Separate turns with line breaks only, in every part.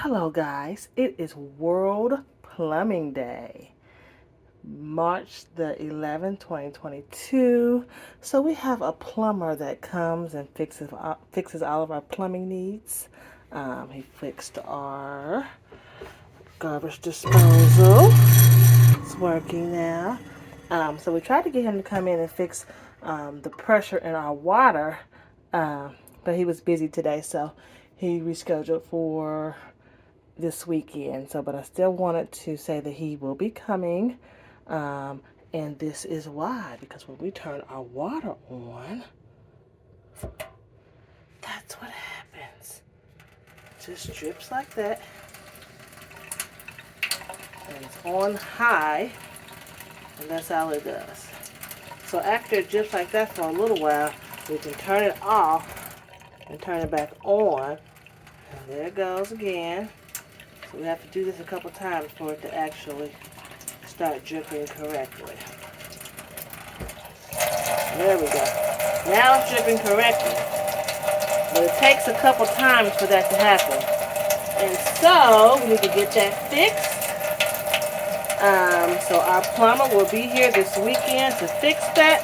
Hello guys, it is World Plumbing Day, March the 11th, 2022. So we have a plumber that comes and fixes all of our plumbing needs. He fixed our garbage disposal. It's working now. So we tried to get him to come in and fix the pressure in our water, but he was busy today, so he rescheduled for this weekend. But I still wanted to say that he will be coming, and this is why, because when we turn our water on, that's what happens. It just drips like that, and it's on high, and that's all it does. So after it drips like that for a little while, we can turn it off and turn it back on, and there it goes again. So we have to do this a couple times for it to actually start dripping correctly. There we go. Now it's dripping correctly. But it takes a couple times for that to happen. And so we need to get that fixed. So our plumber will be here this weekend to fix that.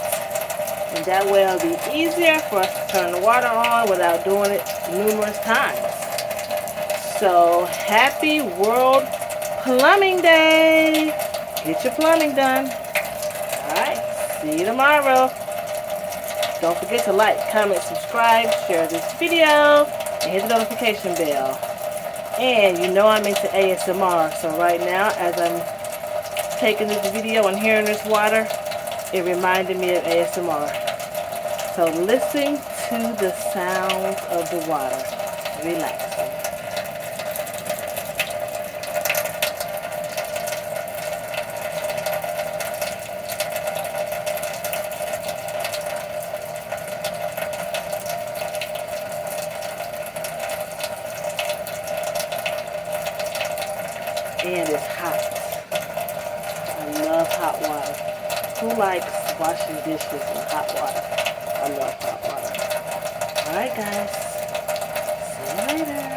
And that way it'll be easier for us to turn the water on without doing it numerous times. So, happy World Plumbing Day! Get your plumbing done. Alright, see you tomorrow. Don't forget to like, comment, subscribe, share this video, and hit the notification bell. And you know I'm into ASMR, so right now, as I'm taking this video and hearing this water, it reminded me of ASMR. So listen to the sounds of the water. Relaxing. And it's hot. I love hot water. Who likes washing dishes in hot water? I love hot water. Alright guys, see you later.